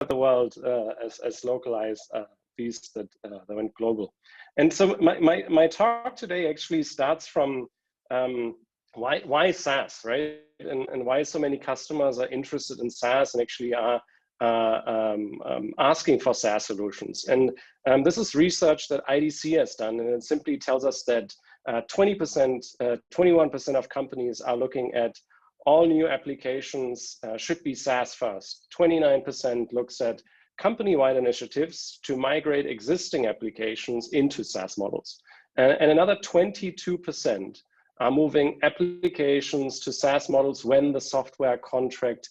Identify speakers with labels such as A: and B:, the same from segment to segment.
A: the world as localized these that went global. And so my talk today actually starts from why SaaS, right? And why so many customers are interested in SaaS and actually are asking for SaaS solutions. And this is research that IDC has done, and it simply tells us that 21% of companies are looking at all new applications should be SaaS first. 29% looks at company-wide initiatives to migrate existing applications into SaaS models. And another 22% are moving applications to SaaS models when the software contract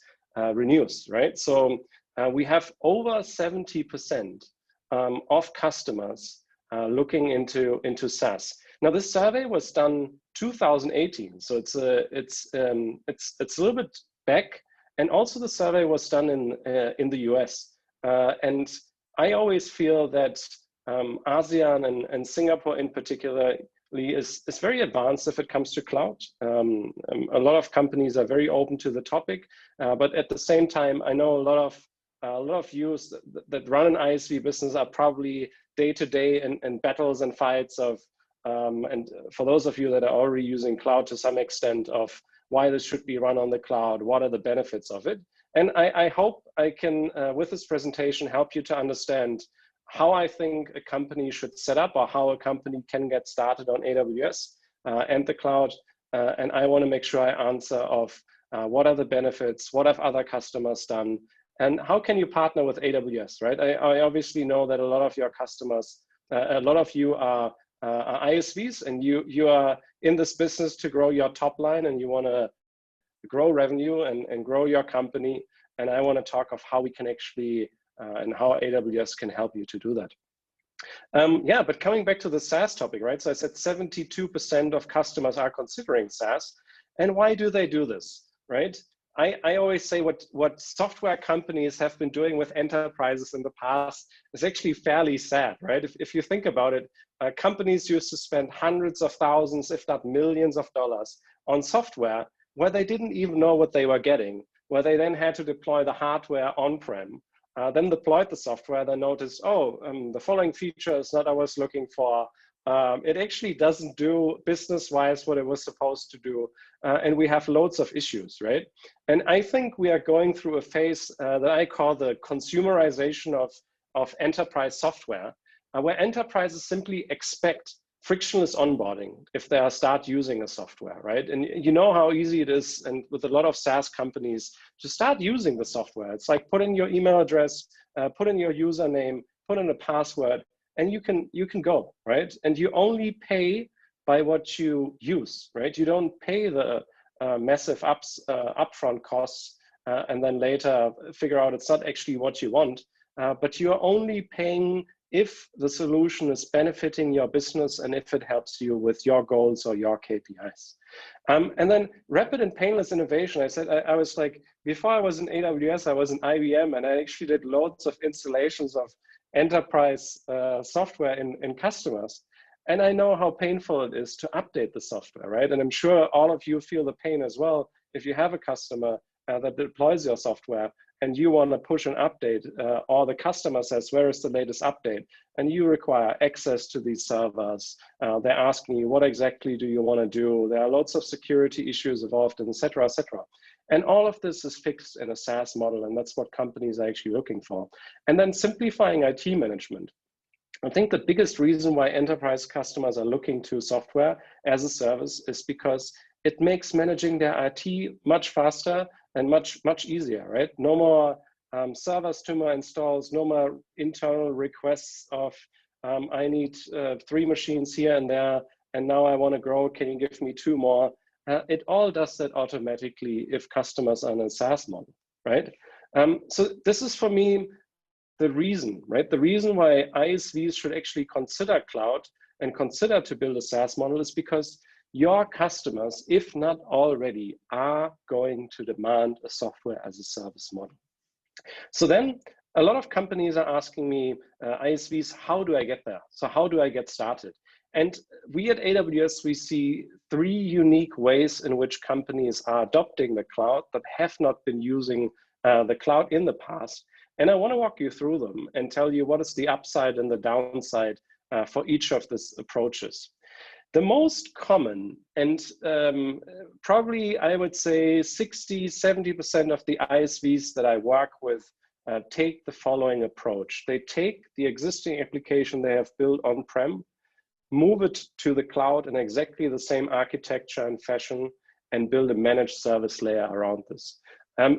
A: renews, right? So we have over 70% of customers looking into SaaS. Now, this survey was done 2018, so it's a little bit back, and also the survey was done in the US. And I always feel that ASEAN and Singapore in particular is very advanced if it comes to cloud. A lot of companies are very open to the topic, but at the same time, I know a lot of you that run an ISV business are probably day to day in battles and fights of, and for those of you that are already using cloud to some extent, of why this should be run on the cloud, what are the benefits of it. And I hope I can, with this presentation, help you to understand how I think a company should set up, or how a company can get started on AWS and the cloud. And I want to make sure I answer of what are the benefits, what have other customers done, and how can you partner with AWS, right? I obviously know that a lot of your customers, a lot of you are ISVs, and you are in this business to grow your top line, and you want to grow revenue and grow your company. And I want to talk of how we can actually and how AWS can help you to do that. Yeah, but coming back to the SaaS topic, right? So I said 72% of customers are considering SaaS. And why do they do this, right? I always say what software companies have been doing with enterprises in the past is actually fairly sad, right? If you think about it, companies used to spend hundreds of thousands, if not millions of dollars on software where they didn't even know what they were getting, where they then had to deploy the hardware on-prem, then deployed the software, then noticed, oh, the following feature is not what I was looking for. It actually doesn't do business-wise what it was supposed to do. And we have loads of issues, right? And I think we are going through a phase that I call the consumerization of enterprise software, where enterprises simply expect frictionless onboarding if they start using a software, right? And you know how easy it is, and with a lot of SaaS companies, to start using the software. It's like put in your email address, put in your username, put in a password, and you can go, right? And you only pay by what you use, right? You don't pay the massive upfront costs and then later figure out it's not actually what you want, but you're only paying if the solution is benefiting your business and if it helps you with your goals or your KPIs. And then rapid and painless innovation. I said, I was like, before I was in AWS, I was in IBM, and I actually did loads of installations of enterprise software in customers. And I know how painful it is to update the software, right? And I'm sure all of you feel the pain as well if you have a customer that deploys your software and you want to push an update, or the customer says, where is the latest update? And you require access to these servers. They're asking you, what exactly do you want to do? There are lots of security issues involved, and et cetera, et cetera. And all of this is fixed in a SaaS model, and that's what companies are actually looking for. And then simplifying IT management. I think the biggest reason why enterprise customers are looking to software as a service is because it makes managing their IT much faster and much easier, right? No more servers, no more installs, no more internal requests of, I need 3 machines here and there, and now I want to grow, can you give me 2 more? It all does that automatically if customers are in a SaaS model, right? So this is for me the reason, right? The reason why ISVs should actually consider cloud and consider to build a SaaS model is because your customers, if not already, are going to demand a software as a service model. So then a lot of companies are asking me, ISVs, how do I get there? So how do I get started? And we at AWS, we see 3 unique ways in which companies are adopting the cloud that have not been using the cloud in the past. And I want to walk you through them and tell you what is the upside and the downside for each of these approaches. The most common, and probably I would say 60–70% of the ISVs that I work with take the following approach. They take the existing application they have built on-prem, move it to the cloud in exactly the same architecture and fashion, and build a managed service layer around this.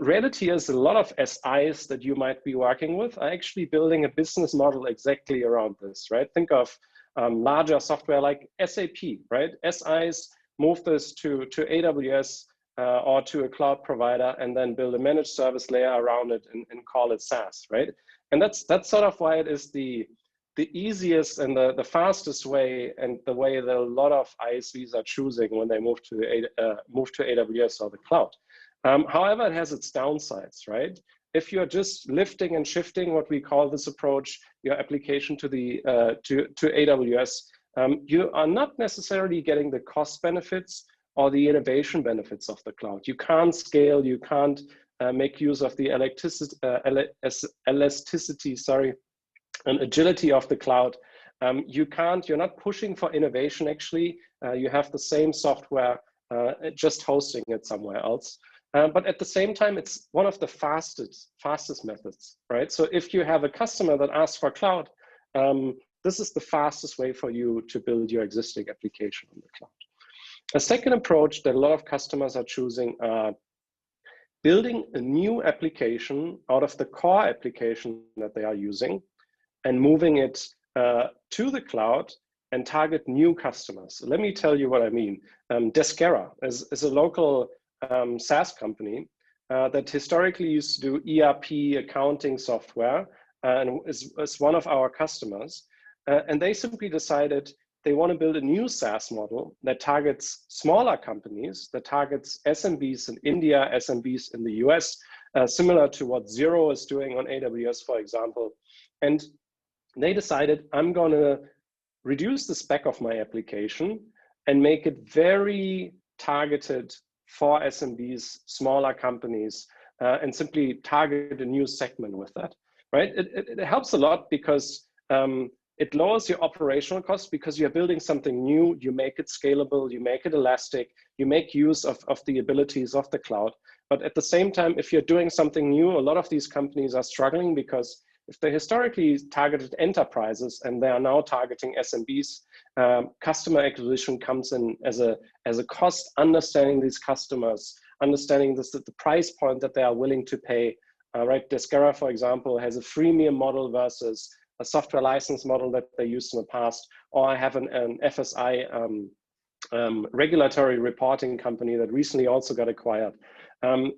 A: Reality is a lot of SIs that you might be working with are actually building a business model exactly around this, right? Think of larger software like SAP, right? SIs move this to AWS or to a cloud provider and then build a managed service layer around it and call it SaaS, right? And that's sort of why it is the easiest and the fastest way, and the way that a lot of ISVs are choosing when they move to AWS or the cloud. However, it has its downsides, right? If you're just lifting and shifting what we call this approach, your application to AWS, you are not necessarily getting the cost benefits or the innovation benefits of the cloud. You can't scale, you can't make use of the elasticity, and agility of the cloud. You're not pushing for innovation actually. You have the same software, just hosting it somewhere else. But at the same time, it's one of the fastest methods, right? So if you have a customer that asks for cloud, this is the fastest way for you to build your existing application on the cloud. A second approach that a lot of customers are choosing are building a new application out of the core application that they are using and moving it to the cloud and target new customers. So let me tell you what I mean. Descara is a local SaaS company that historically used to do ERP accounting software and is one of our customers. And they simply decided they want to build a new SaaS model that targets smaller companies, that targets SMBs in India, SMBs in the US, similar to what Xero is doing on AWS, for example. And they decided, I'm going to reduce the spec of my application and make it very targeted for SMBs, smaller companies, and simply target a new segment with that, right? It helps a lot because it lowers your operational costs because you're building something new, you make it scalable, you make it elastic, you make use of the abilities of the cloud. But at the same time, if you're doing something new, a lot of these companies are struggling because if they historically targeted enterprises and they are now targeting SMBs, customer acquisition comes in as a cost. Understanding these customers, understanding the price point that they are willing to pay. Right, Descara, for example, has a freemium model versus a software license model that they used in the past. Or I have an FSI regulatory reporting company that recently also got acquired.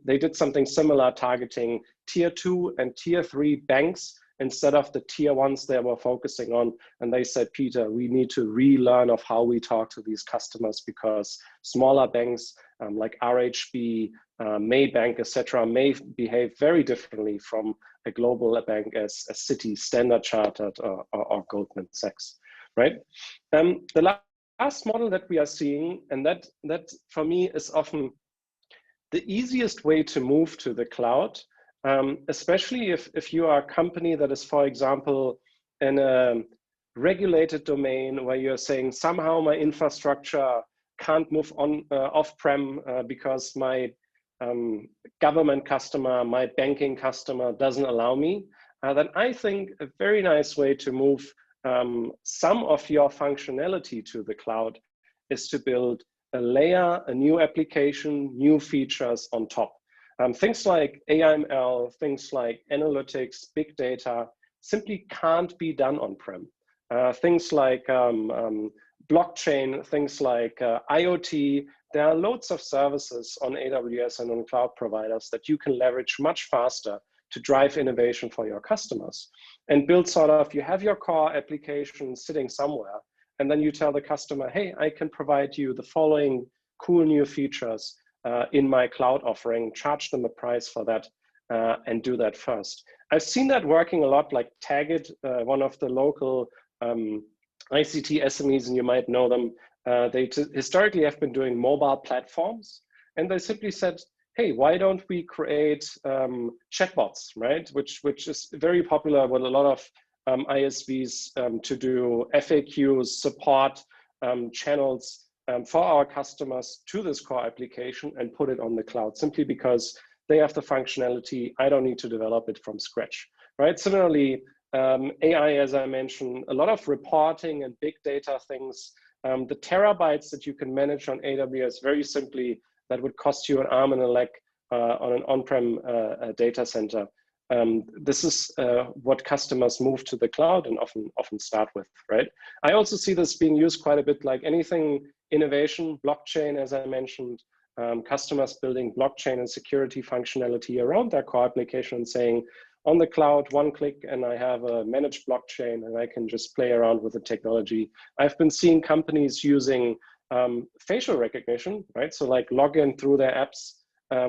A: They did something similar, targeting tier 2 and tier 3 banks instead of the tier 1s they were focusing on. And they said, Peter, we need to relearn of how we talk to these customers because smaller banks like RHB, Maybank, etc., may behave very differently from a global bank as Citi, Standard Chartered, or Goldman Sachs, right? The last model that we are seeing, and that for me is often the easiest way to move to the cloud, especially if you are a company that is, for example, in a regulated domain where you're saying somehow my infrastructure can't move on off-prem because my government customer, my banking customer doesn't allow me, then I think a very nice way to move some of your functionality to the cloud is to build a layer, a new application, new features on top. Things like AML, things like analytics, big data, simply can't be done on-prem. Things like blockchain, things like IoT, there are loads of services on AWS and on cloud providers that you can leverage much faster to drive innovation for your customers and build sort of, you have your core application sitting somewhere, and then you tell the customer, hey, I can provide you the following cool new features in my cloud offering, charge them a price for that, and do that first. I've seen that working a lot, like Tagit, one of the local ICT SMEs, and you might know them. They historically have been doing mobile platforms, and they simply said, hey, why don't we create chatbots, right? Which is very popular with a lot of ISVs to do FAQs, support channels for our customers to this core application and put it on the cloud, simply because they have the functionality. I don't need to develop it from scratch, right? Similarly, AI, as I mentioned, a lot of reporting and big data things, the terabytes that you can manage on AWS very simply, that would cost you an arm and a leg on an on-prem data center. This is what customers move to the cloud and often start with, right? I also see this being used quite a bit, like anything innovation, blockchain, as I mentioned, customers building blockchain and security functionality around their core application and saying, on the cloud, one click, and I have a managed blockchain, and I can just play around with the technology. I've been seeing companies using facial recognition, right? So like log in through their apps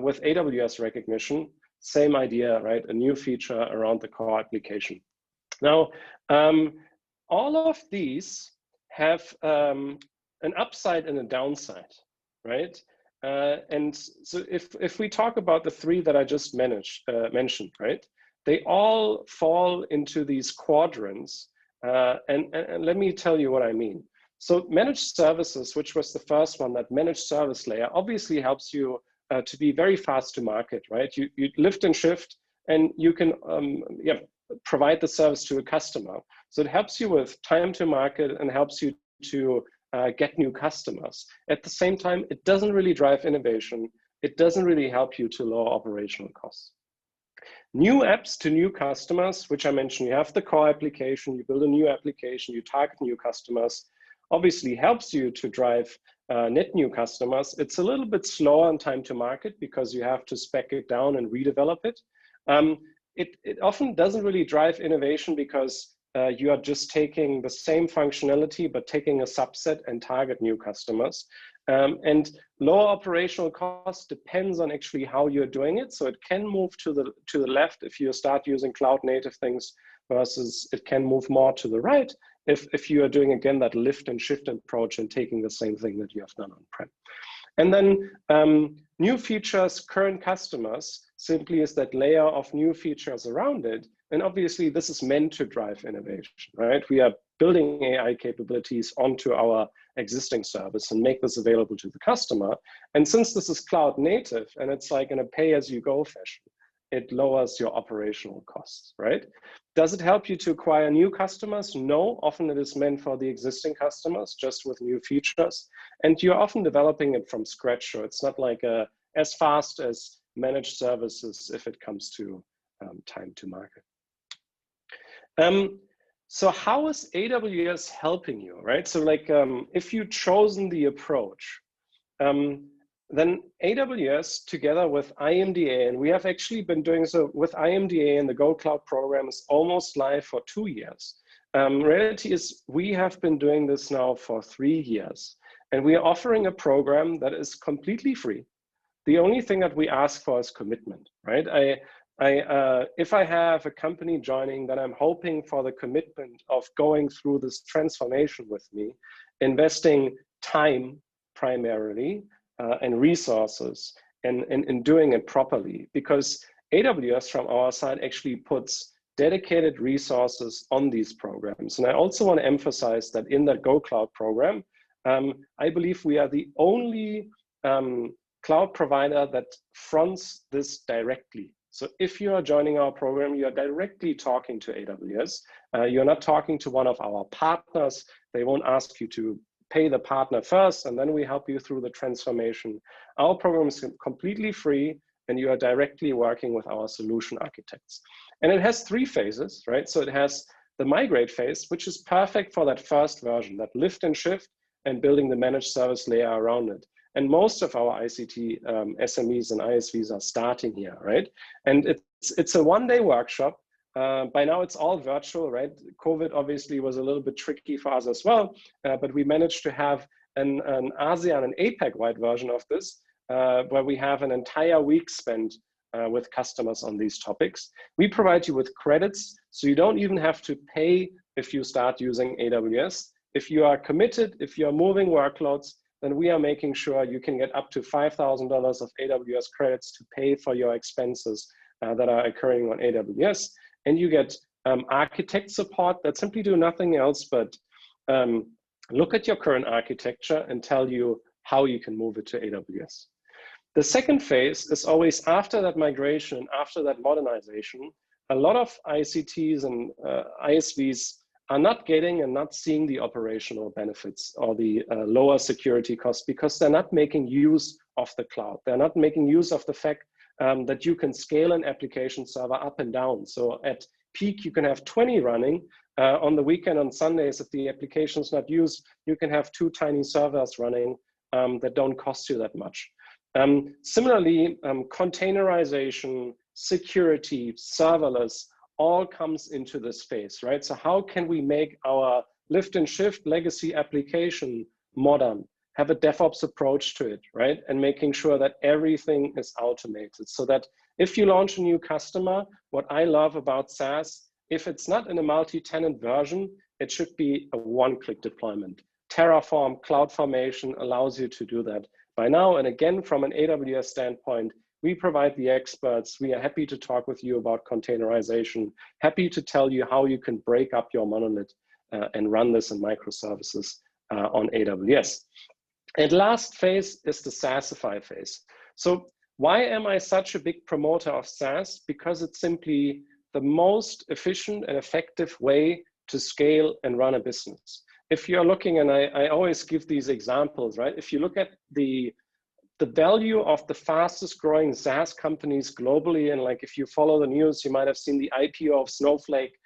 A: with AWS recognition. Same idea, right? A new feature around the core application. Now, all of these have an upside and a downside, right? And so if we talk about the three that I just mentioned, right? They all fall into these quadrants. And let me tell you what I mean. So managed services, which was the first one, that managed service layer, obviously helps you to be very fast to market, right? You lift and shift, and you can provide the service to a customer. So it helps you with time to market and helps you to get new customers. At the same time, it doesn't really drive innovation. It doesn't really help you to lower operational costs. New apps to new customers, which I mentioned, you have the core application, you build a new application, you target new customers, obviously helps you to drive net new customers. It's a little bit slower on time to market because you have to spec it down and redevelop it. It often doesn't really drive innovation because you are just taking the same functionality, but taking a subset and target new customers. And lower operational cost depends on actually how you're doing it. So it can move to the left if you start using cloud native things, versus it can move more to the right if you are doing, again, that lift and shift approach and taking the same thing that you have done on-prem. And then new features, current customers, simply is that layer of new features around it. And obviously this is meant to drive innovation, right? We are building AI capabilities onto our existing service and make this available to the customer. And since this is cloud native and it's like in a pay-as-you-go fashion, it lowers your operational costs, right? Does it help you to acquire new customers? No, often it is meant for the existing customers, just with new features. And you're often developing it from scratch, so it's not like as fast as managed services if it comes to time to market. So how is AWS helping you, right? So like if you've chosen the approach, then AWS together with IMDA, and we have actually been doing so with IMDA, and the Go Cloud program is almost live for 2 years. Reality is we have been doing this now for 3 years, and we are offering a program that is completely free. The only thing that we ask for is commitment, right? If I have a company joining, then I'm hoping for the commitment of going through this transformation with me, investing time primarily, and resources and doing it properly, because AWS from our side actually puts dedicated resources on these programs. And I also want to emphasize that in the Go Cloud program, I believe we are the only cloud provider that fronts this directly. So if you are joining our program, you are directly talking to AWS. You're not talking to one of our partners. They won't ask you to pay the partner first, and then we help you through the transformation. Our program is completely free, and you are directly working with our solution architects. And it has 3 phases, right? So it has the migrate phase, which is perfect for that first version, that lift and shift and building the managed service layer around it. And most of our ICT SMEs and ISVs are starting here, right? And it's a one-day workshop. By now it's all virtual, right? COVID obviously was a little bit tricky for us as well, but we managed to have an ASEAN and APAC-wide version of this, where we have an entire week spent with customers on these topics. We provide you with credits, so you don't even have to pay if you start using AWS. If you are committed, if you are moving workloads, then we are making sure you can get up to $5,000 of AWS credits to pay for your expenses that are occurring on AWS. And you get architect support that simply do nothing else but look at your current architecture and tell you how you can move it to AWS. The second phase is always after that migration, after that modernization. A lot of ICTs and ISVs are not getting and not seeing the operational benefits or the lower security costs because they're not making use of the cloud. They're not making use of the fact that you can scale an application server up and down. So at peak, you can have 20 running. On the weekend, on Sundays, if the application is not used, you can have 2 tiny servers running that don't cost you that much. Similarly, containerization, security, serverless, all comes into this phase, right? So how can we make our lift and shift legacy application modern, have a DevOps approach to it, right? And making sure that everything is automated so that if you launch a new customer, what I love about SaaS, if it's not in a multi-tenant version, it should be a one-click deployment. Terraform, CloudFormation allows you to do that by now. And again, from an AWS standpoint, we provide the experts. We are happy to talk with you about containerization, happy to tell you how you can break up your monolith and run this in microservices on AWS. And last phase is the SaaSify phase. So why am I such a big promoter of SaaS? Because it's simply the most efficient and effective way to scale and run a business. If you're looking, and I always give these examples, right? If you look at the value of the fastest growing SaaS companies globally, and like if you follow the news, you might have seen the IPO of Snowflake,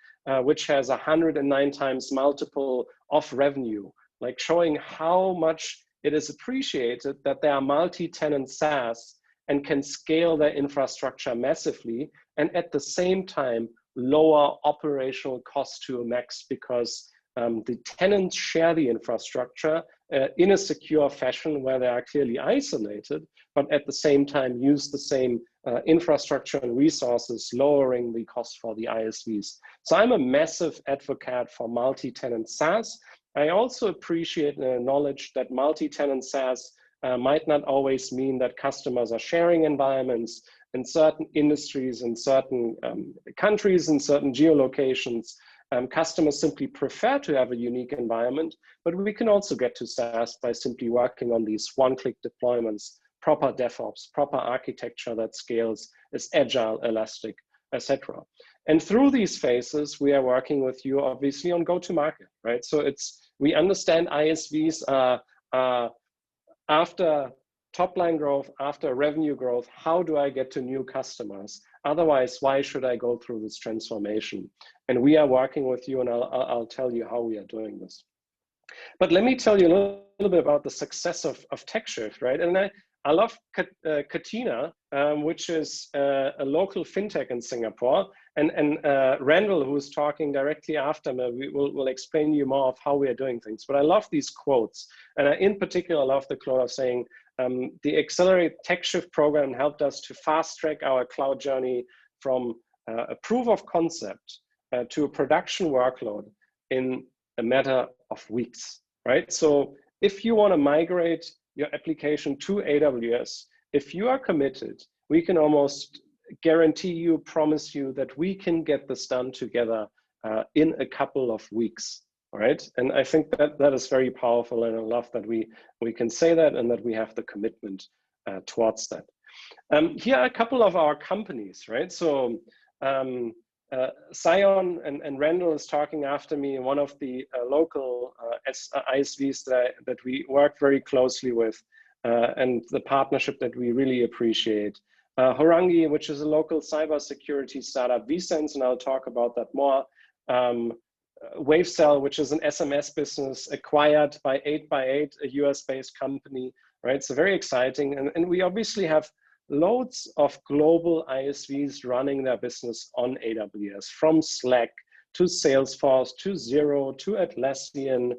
A: which has 109 times multiple of revenue, like showing how much it is appreciated that they are multi-tenant SaaS and can scale their infrastructure massively, and at the same time, lower operational costs to a max because the tenants share the infrastructure in a secure fashion where they are clearly isolated, but at the same time use the same infrastructure and resources, lowering the cost for the ISVs. So I'm a massive advocate for multi-tenant SaaS. I also appreciate and acknowledge that multi-tenant SaaS might not always mean that customers are sharing environments in certain industries, in certain countries, in certain geolocations. Customers simply prefer to have a unique environment, but we can also get to SaaS by simply working on these one-click deployments, proper DevOps, proper architecture that scales, is agile, elastic, etc. And through these phases, we are working with you obviously on go-to-market, right? So we understand ISVs are after top-line growth, after revenue growth, how do I get to new customers? Otherwise, why should I go through this transformation? And we are working with you, and I'll tell you how we are doing this. But let me tell you a little bit about the success of TechShift, right? And I love Katina, which is a local fintech in Singapore. And Randall, who's talking directly after me, will explain you more of how we are doing things. But I love these quotes. And I, in particular, love the quote of saying, the Accelerate TechShift program helped us to fast track our cloud journey from a proof of concept to a production workload in a matter of weeks, right? So if you want to migrate your application to AWS, if you are committed, we can almost guarantee you, promise you that we can get this done together in a couple of weeks. All right, and I think that is very powerful, and I love that we can say that and that we have the commitment towards that. Here are a couple of our companies, right? So Sion and Randall is talking after me, one of the local ISVs that we work very closely with, and the partnership that we really appreciate. Horangi, which is a local cybersecurity startup, vSense, and I'll talk about that more. Wavecell, which is an SMS business acquired by 8x8, a US-based company, right? So very exciting. And we obviously have loads of global ISVs running their business on AWS, from Slack to Salesforce, to Xero, to Atlassian,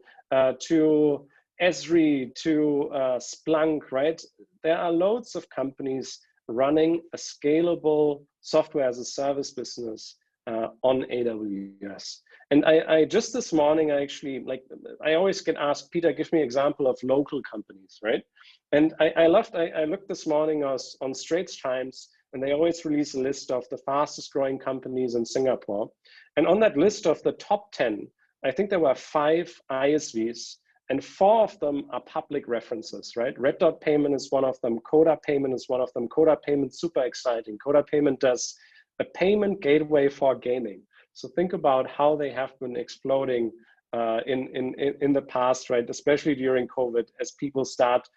A: to Esri, to Splunk, right? There are loads of companies running a scalable software as a service business on AWS. And I just this morning, I always get asked, Peter, give me an example of local companies, right? And I looked this morning on Straits Times, and they always release a list of the fastest growing companies in Singapore. And on that list of the top 10, I think there were 5 ISVs, and 4 of them are public references, right? Red Dot Payment is one of them. Coda Payment is one of them. Coda Payment, super exciting. Coda Payment does a payment gateway for gaming. So think about how they have been exploding in the past, right? Especially during COVID, as people start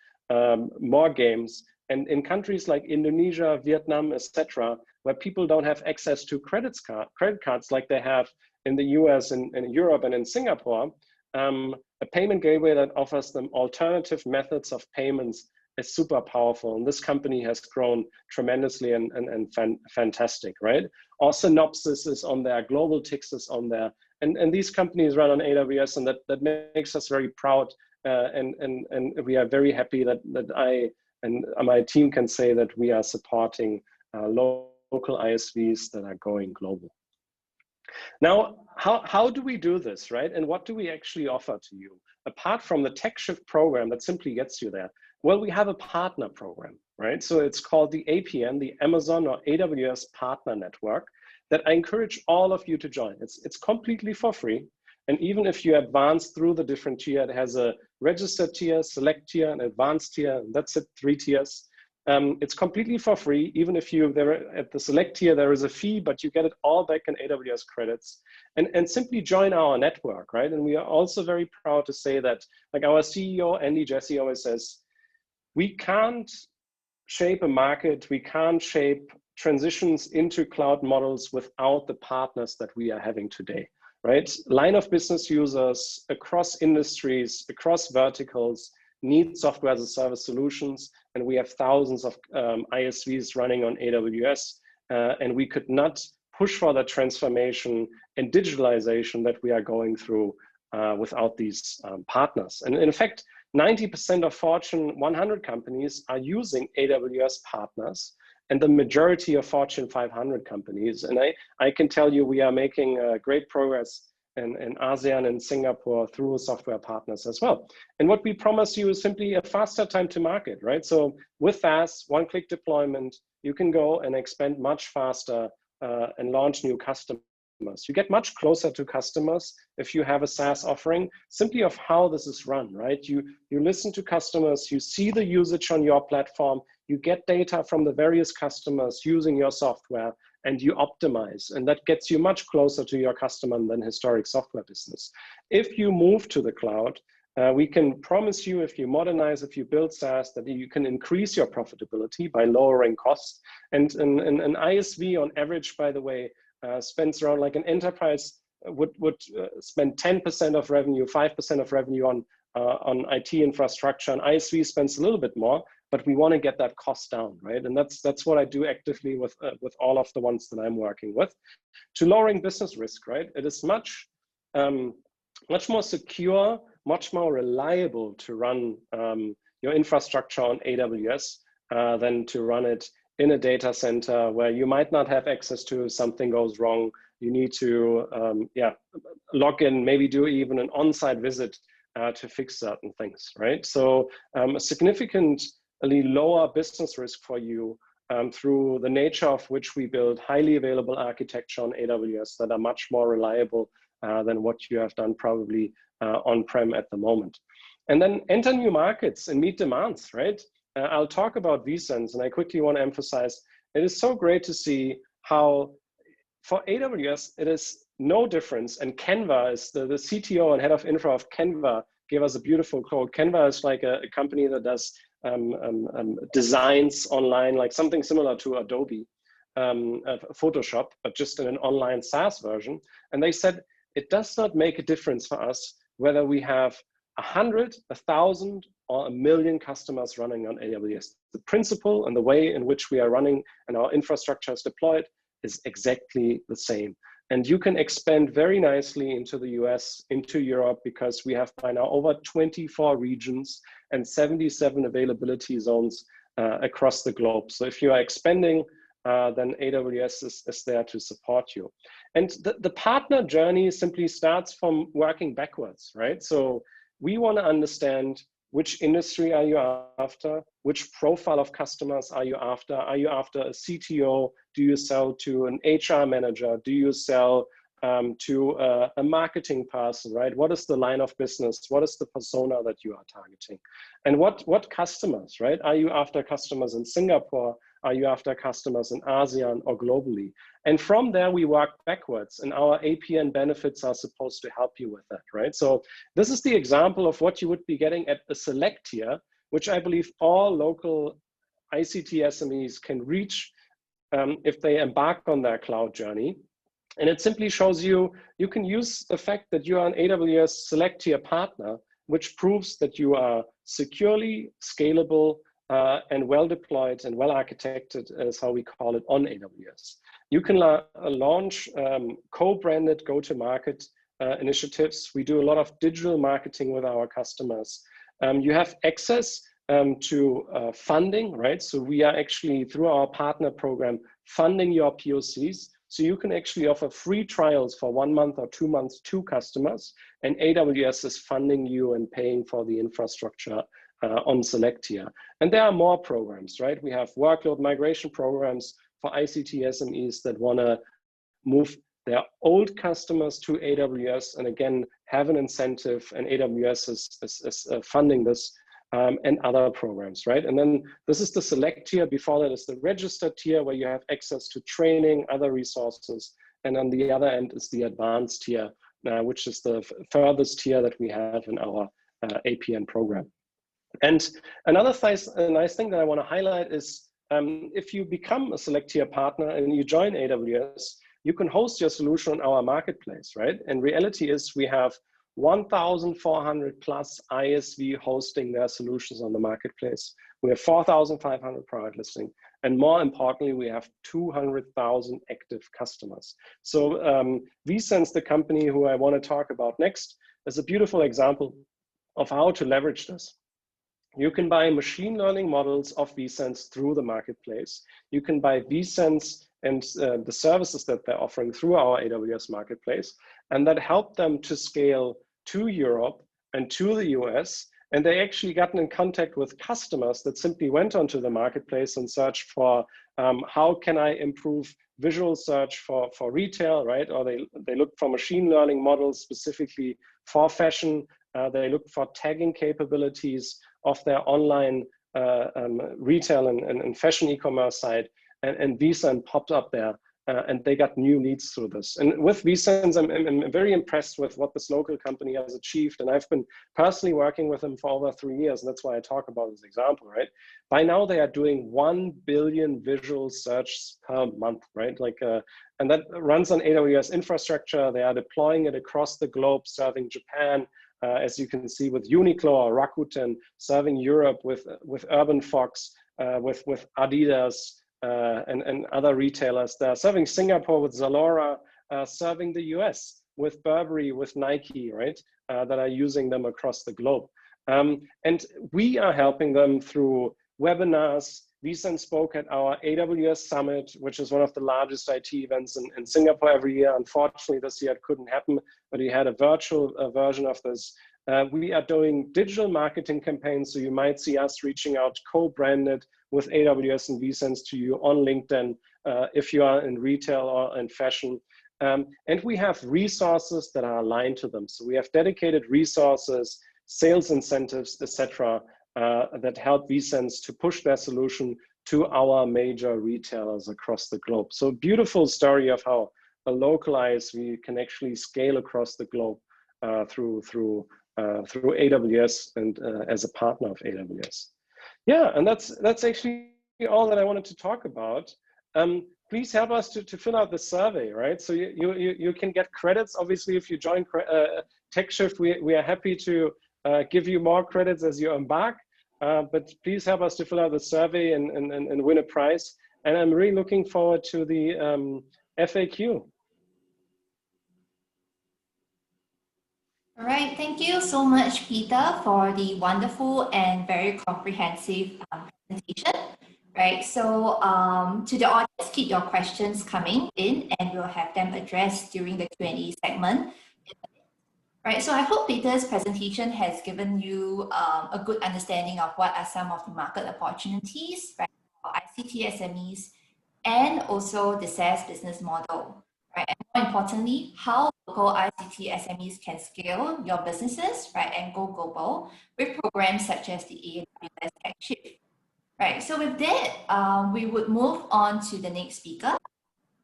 A: more games. And in countries like Indonesia, Vietnam, etc., where people don't have access to credit cards like they have in the US and in Europe and in Singapore, a payment gateway that offers them alternative methods of payments is super powerful. And this company has grown tremendously and fantastic, right? Or Synopsys is on there, Global Tix is on there. And these companies run on AWS, and that makes us very proud. And we are very happy that I and my team can say that we are supporting local ISVs that are going global. Now, how do we do this, right? And what do we actually offer to you? Apart from the TechShift program that simply gets you there, well, we have a partner program, right? So it's called the APN, the Amazon or AWS Partner Network, that I encourage all of you to join. It's completely for free. And even if you advance through the different tier, it has a registered tier, select tier, and advanced tier, and that's it, 3 tiers. It's completely for free. Even if there at the select tier, there is a fee, but you get it all back in AWS credits. And simply join our network, right? And we are also very proud to say that, like our CEO, Andy Jassy, always says, we can't shape a market, we can't shape transitions into cloud models without the partners that we are having today, right? Line of business users across industries, across verticals, need software as a service solutions, and we have thousands of ISVs running on AWS, and we could not push for the transformation and digitalization that we are going through without these partners. And in fact, 90% of Fortune 100 companies are using AWS partners, and the majority of Fortune 500 companies. And I can tell you we are making great progress in ASEAN and Singapore through software partners as well. And what we promise you is simply a faster time to market, right? So with fast one-click deployment, you can go and expand much faster and launch new customers. You get much closer to customers if you have a SaaS offering, simply of how this is run, right? You listen to customers, you see the usage on your platform, you get data from the various customers using your software, and you optimize, and that gets you much closer to your customer than historic software business. If you move to the cloud, we can promise you, if you modernize, if you build SaaS, that you can increase your profitability by lowering costs. And an ISV on average, by the way, spends around, like an enterprise would spend 10% of revenue, 5% of revenue on IT infrastructure. And ISV spends a little bit more, but we want to get that cost down, right? And that's what I do actively with all of the ones that I'm working with, to lowering business risk, right? It is much more secure, much more reliable to run your infrastructure on AWS than to run it in a data center where you might not have access to if something goes wrong. You need to log in, maybe do even an on-site visit to fix certain things, right? So a significantly lower business risk for you through the nature of which we build highly available architecture on AWS that are much more reliable than what you have done probably on-prem at the moment. And then enter new markets and meet demands, right? I'll talk about vSense, and I quickly want to emphasize, it is so great to see how for AWS, it is no difference. And Canva is the CTO and head of infra of Canva gave us a beautiful quote. Canva is like a company that does designs online, like something similar to Adobe Photoshop, but just in an online SaaS version. And they said, it does not make a difference for us whether we have 100, 1,000, or 1 million customers running on AWS. The principle and the way in which we are running and our infrastructure is deployed is exactly the same. And you can expand very nicely into the US, into Europe, because we have by now over 24 regions and 77 availability zones across the globe. So if you are expanding, then AWS is there to support you. And the partner journey simply starts from working backwards, right? So we want to understand which industry are you after, which profile of customers are you after? Are you after a CTO? Do you sell to an HR manager? Do you sell to a marketing person, right? What is the line of business? What is the persona that you are targeting? And what customers, right? Are you after customers in Singapore? Are you after customers in ASEAN or globally? And from there, we work backwards, and our APN benefits are supposed to help you with that, right? So this is the example of what you would be getting at a select tier, which I believe all local ICT SMEs can reach if they embark on their cloud journey. And it simply shows you, you can use the fact that you are an AWS select tier partner, which proves that you are securely scalable and well deployed and well architected, is how we call it, on AWS. You can launch co-branded go-to-market initiatives. We do a lot of digital marketing with our customers. You have access to funding, right? So we are actually, through our partner program, funding your POCs. So you can actually offer free trials for 1 month or 2 months to customers, and AWS is funding you and paying for the infrastructure on select tier. And there are more programs, right? We have workload migration programs for ICT SMEs that want to move their old customers to AWS, and again, have an incentive, and AWS is funding this. And other programs, right? And then this is the select tier. Before that is the registered tier, where you have access to training, other resources. And on the other end is the advanced tier, which is the furthest tier that we have in our APN program. And another nice thing that I want to highlight is if you become a select tier partner and you join AWS, you can host your solution on our marketplace, right? And reality is we have 1,400 plus ISV hosting their solutions on the marketplace. We have 4,500 product listing. And more importantly, we have 200,000 active customers. So vSense, the company who I want to talk about next, is a beautiful example of how to leverage this. You can buy machine learning models of vSense through the marketplace. You can buy vSense and the services that they're offering through our AWS marketplace, and that helped them to scale to Europe and to the US. And they actually gotten in contact with customers that simply went onto the marketplace and searched for how can I improve visual search for retail, right? Or they looked for machine learning models specifically for fashion. They looked for tagging capabilities of their online retail and fashion e-commerce site. And vSense popped up there, and they got new leads through this. And with vSense, I'm very impressed with what this local company has achieved. And I've been personally working with them for over 3 years. And that's why I talk about this example, right? By now, they are doing 1 billion visual searches per month, right? And that runs on AWS infrastructure. They are deploying it across the globe, serving Japan, as you can see, with Uniqlo or Rakuten, serving Europe with Urban Fox, with Adidas, and other retailers. They're serving Singapore with Zalora, serving the US with Burberry, with Nike, right? That are using them across the globe. And we are helping them through webinars. vSense spoke at our AWS Summit, which is one of the largest IT events in Singapore every year. Unfortunately, this year it couldn't happen, but we had a virtual version of this. We are doing digital marketing campaigns, so you might see us reaching out co-branded with AWS and vSense to you on LinkedIn if you are in retail or in fashion. And we have resources that are aligned to them. So we have dedicated resources, sales incentives, etc., that help vSense to push their solution to our major retailers across the globe. So beautiful story of how a local ISV can actually scale across the globe through AWS and as a partner of AWS. Yeah, and that's actually all that I wanted to talk about. Please help us to fill out the survey, right? So you can get credits, obviously, if you join TechShift. We are happy to give you more credits as you embark, but please help us to fill out the survey and win a prize. And I'm really looking forward to the FAQ.
B: All right, thank you so much, Peter, for the wonderful and very comprehensive presentation. right? So to the audience, keep your questions coming in and we'll have them addressed during the Q&A segment. Right, so I hope Peter's presentation has given you a good understanding of what are some of the market opportunities, right, for ICT SMEs, and also the SaaS business model, right? And more importantly, how local ICT SMEs can scale your businesses, right, and go global with programs such as the AWS Tech Shift, right? So with that, we would move on to the next speaker.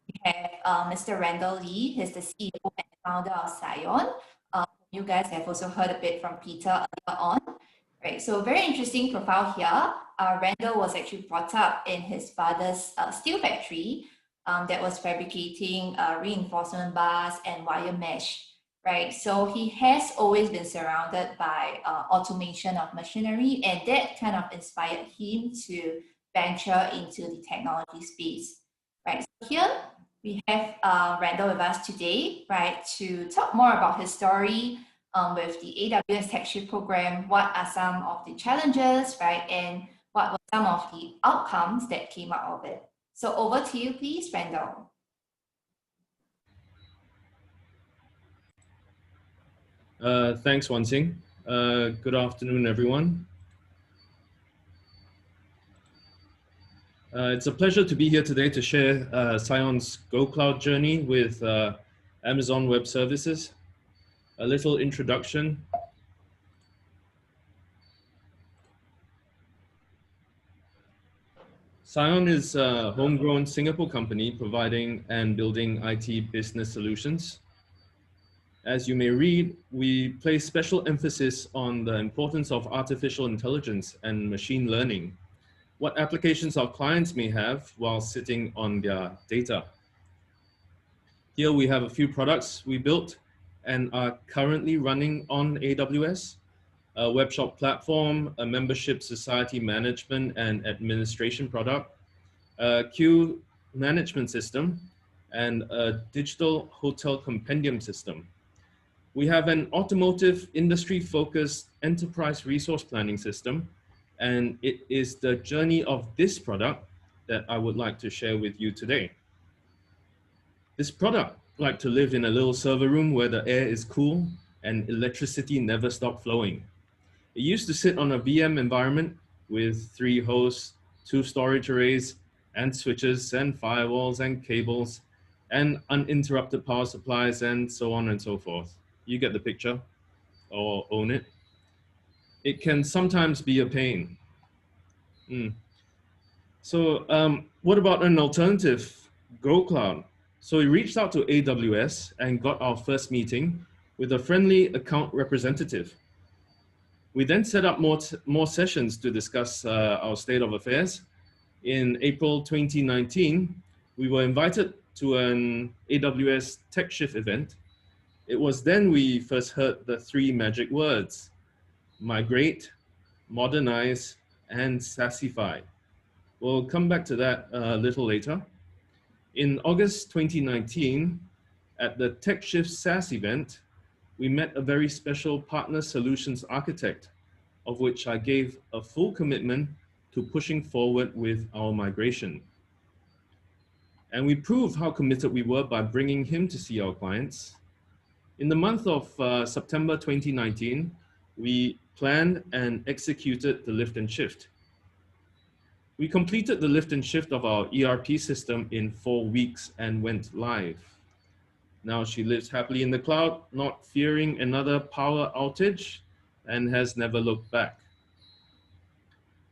B: We have Mr. Randall Lee. He's the CEO and founder of Scion. You guys have also heard a bit from Peter earlier on. Right, so very interesting profile here. Randall was actually brought up in his father's steel factory that was fabricating reinforcement bars and wire mesh, right? So he has always been surrounded by automation of machinery, and that kind of inspired him to venture into the technology space, right? So here we have Randall with us today, right, to talk more about his story with the AWS Tech Shift program. What are some of the challenges, right, and what were some of the outcomes that came out of it? So over to you, please, Randall.
C: Thanks, Wan Sing. Good afternoon, everyone. It's a pleasure to be here today to share Scion's Go Cloud journey with Amazon Web Services. A little introduction. Scion is a homegrown Singapore company providing and building IT business solutions. As you may read, we place special emphasis on the importance of artificial intelligence and machine learning, what applications our clients may have while sitting on their data. Here we have a few products we built and are currently running on AWS, a web shop platform, a membership society management and administration product, a queue management system, and a digital hotel compendium system. We have an automotive industry-focused enterprise resource planning system, and it is the journey of this product that I would like to share with you today. This product liked to live in a little server room where the air is cool and electricity never stopped flowing. It used to sit on a VM environment with 3 hosts, 2 storage arrays, and switches and firewalls and cables and uninterrupted power supplies and so on and so forth. You get the picture, or own it. It can sometimes be a pain. So what about an alternative, Go Cloud? So we reached out to AWS and got our first meeting with a friendly account representative. We then set up more sessions to discuss our state of affairs. In April 2019, we were invited to an AWS Tech Shift event. It was then we first heard the 3 magic words: migrate, modernize, and SaaSify. We'll come back to that a little later. In August 2019, at the Tech Shift SaaS event, we met a very special partner solutions architect, of which I gave a full commitment to pushing forward with our migration. And we proved how committed we were by bringing him to see our clients. In the month of September 2019, we planned and executed the lift and shift. We completed the lift and shift of our ERP system in 4 weeks and went live. Now she lives happily in the cloud, not fearing another power outage, and has never looked back.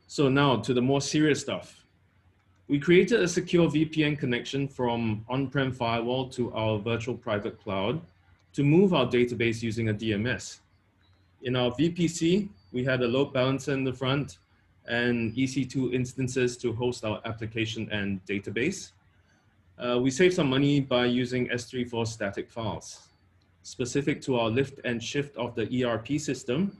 C: So now to the more serious stuff. We created a secure VPN connection from on-prem firewall to our virtual private cloud to move our database using a DMS. In our VPC, we had a load balancer in the front and EC2 instances to host our application and database. We saved some money by using S3 for static files. Specific to our lift and shift of the ERP system,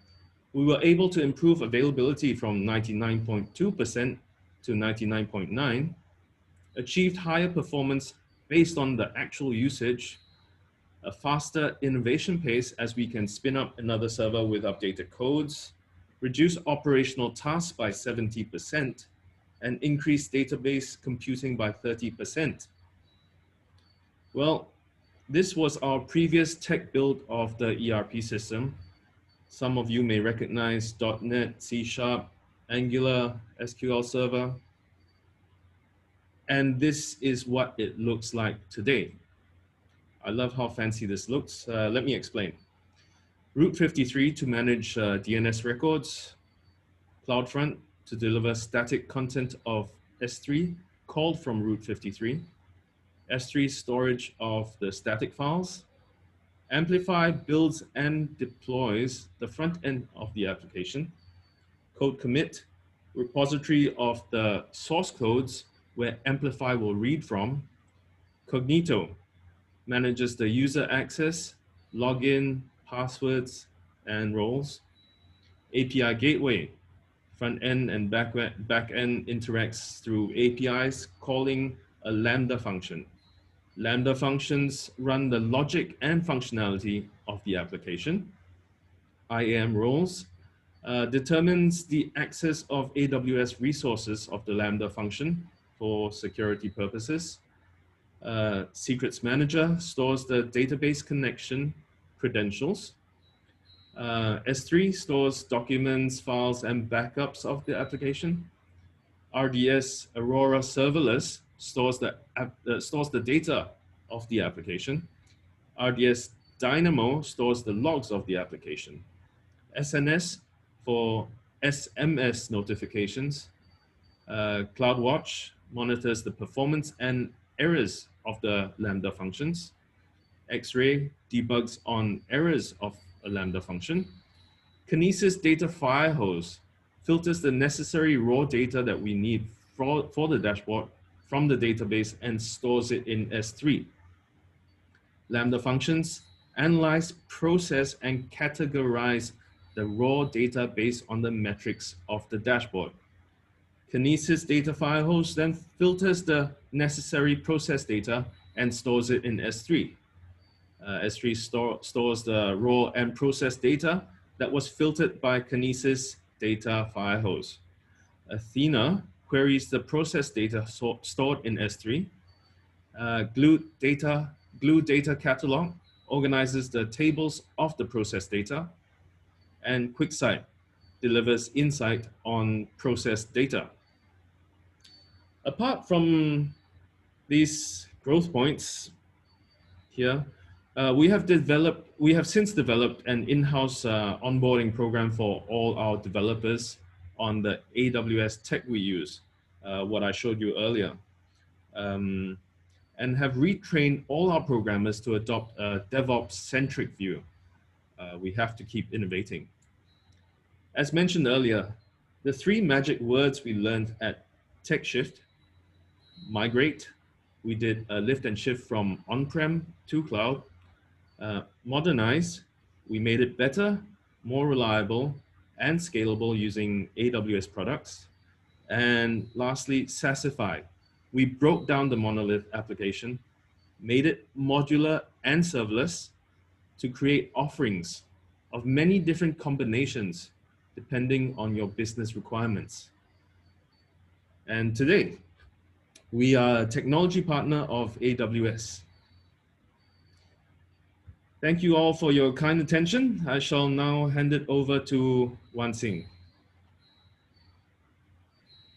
C: we were able to improve availability from 99.2% to 99.9%, achieved higher performance based on the actual usage, a faster innovation pace as we can spin up another server with updated codes, reduce operational tasks by 70%, and increase database computing by 30%. Well, this was our previous tech build of the ERP system. Some of you may recognize .NET, C#, Angular, SQL Server. And this is what it looks like today. I love how fancy this looks. Let me explain. Route 53 to manage DNS records, CloudFront to deliver static content of S3 called from Route 53, S3 storage of the static files, Amplify builds and deploys the front end of the application, code commit, repository of the source codes where Amplify will read from, Cognito manages the user access, login, passwords, and roles, API gateway, front end and back end interacts through APIs calling a Lambda function. Lambda functions run the logic and functionality of the application. IAM roles determines the access of AWS resources of the Lambda function for security purposes. Secrets Manager stores the database connection credentials. S3 stores documents, files, and backups of the application. RDS Aurora Serverless stores the data of the application. RDS Dynamo stores the logs of the application. SNS for SMS notifications. CloudWatch monitors the performance and errors of the Lambda functions. X-Ray debugs on errors of a Lambda function. Kinesis Data Firehose filters the necessary raw data that we need for the dashboard from the database and stores it in S3. Lambda functions analyze, process, and categorize the raw data based on the metrics of the dashboard. Kinesis Data Firehose then filters the necessary process data and stores it in S3. S3 stores the raw and process data that was filtered by Kinesis Data Firehose. Athena queries the process data stored in S3. Glue Data Catalog organizes the tables of the process data. And QuickSight delivers insight on processed data. Apart from these growth points here, we have since developed an in-house onboarding program for all our developers on the AWS tech we use, what I showed you earlier, and have retrained all our programmers to adopt a DevOps-centric view. We have to keep innovating. As mentioned earlier, the three magic words we learned at TechShift: migrate, we did a lift and shift from on-prem to cloud. Modernize, we made it better, more reliable, and scalable using AWS products. And lastly, SaaSify, we broke down the monolith application, made it modular and serverless to create offerings of many different combinations depending on your business requirements. And today, we are a technology partner of AWS. Thank you all for your kind attention. I shall now hand it over to Wan Sing.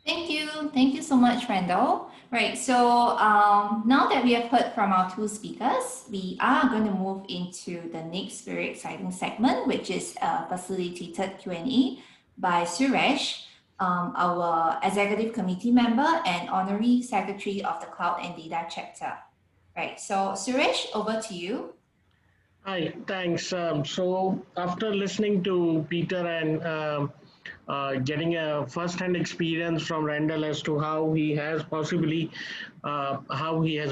B: Thank you so much, Randall. Right, so now that we have heard from our two speakers, we are going to move into the next very exciting segment, which is a facilitated Q&A by Suresh, our executive committee member and honorary secretary of the Cloud and Data Chapter. Right, so Suresh, over to you.
D: Hi, thanks. So after listening to Peter and getting a first-hand experience from Randall as to how he has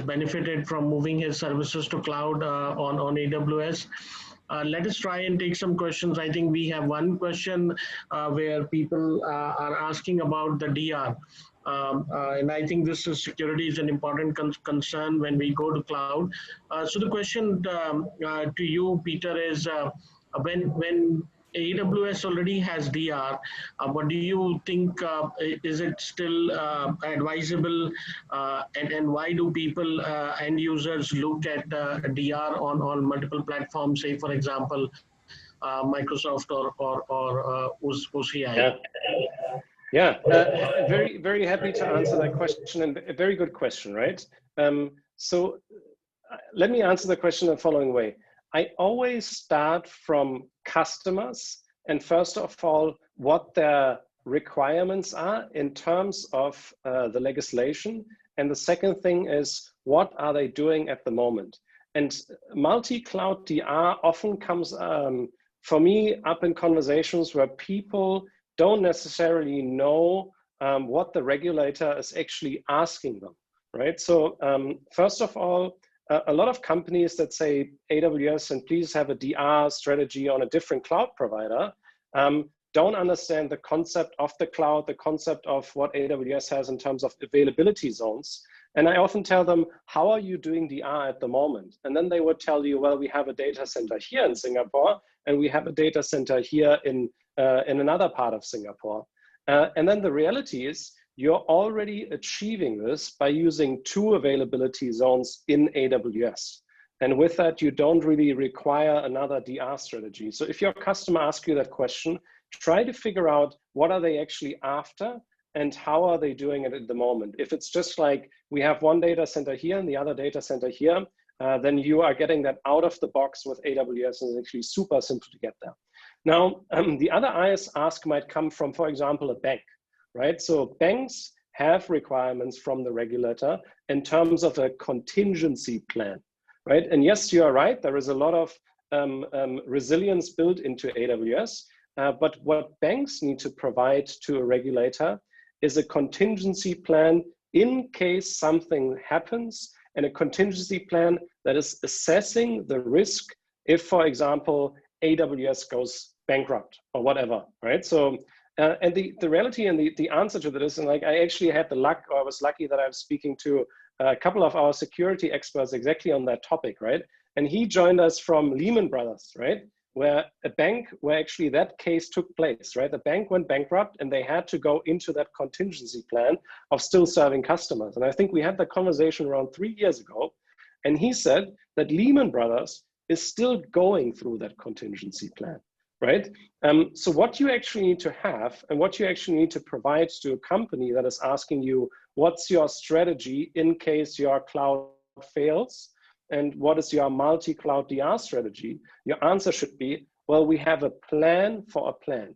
D: benefited from moving his services to cloud on AWS. Let us try and take some questions. I think we have one question where people are asking about the DR. And I think security is an important concern when we go to cloud. So the question to you, Peter, is when AWS already has DR, but do you think, is it still advisable, and why do people, end users, look at DR on multiple platforms, say for example, Microsoft or OCI?
A: Yeah. Yeah, very happy to answer that question, and a very good question, right? So let me answer the question in the following way. I always start from customers and first of all, what their requirements are in terms of the legislation. And the second thing is, what are they doing at the moment? And multi-cloud DR often comes, for me, up in conversations where people don't necessarily know what the regulator is actually asking them, right? So first of all, a lot of companies that say AWS and please have a DR strategy on a different cloud provider don't understand the concept of the cloud, the concept of what AWS has in terms of availability zones. And I often tell them, how are you doing DR at the moment? And then they would tell you, well, we have a data center here in Singapore, and we have a data center here in another part of Singapore. And then the reality is, you're already achieving this by using 2 availability zones in AWS. And with that, you don't really require another DR strategy. So if your customer asks you that question, try to figure out what are they actually after and how are they doing it at the moment. If it's just like, we have one data center here and the other data center here, then you are getting that out of the box with AWS, and it's actually super simple to get there. Now, the other ask might come from, for example, a bank, right? So banks have requirements from the regulator in terms of a contingency plan, right? And yes, you are right, there is a lot of resilience built into AWS, but what banks need to provide to a regulator is a contingency plan in case something happens, and a contingency plan that is assessing the risk if, for example, AWS goes bankrupt or whatever, right? So, and the reality and the answer to this, and like I actually had the luck, or I was lucky that I was speaking to a couple of our security experts exactly on that topic, right? And he joined us from Lehman Brothers, right? Where a bank, where actually that case took place, right? The bank went bankrupt and they had to go into that contingency plan of still serving customers. And I think we had that conversation around 3 years ago. And he said that Lehman Brothers is still going through that contingency plan, right? So what you actually need to have and what you actually need to provide to a company that is asking you, what's your strategy in case your cloud fails? And what is your multi-cloud DR strategy? Your answer should be, well, we have a plan for a plan.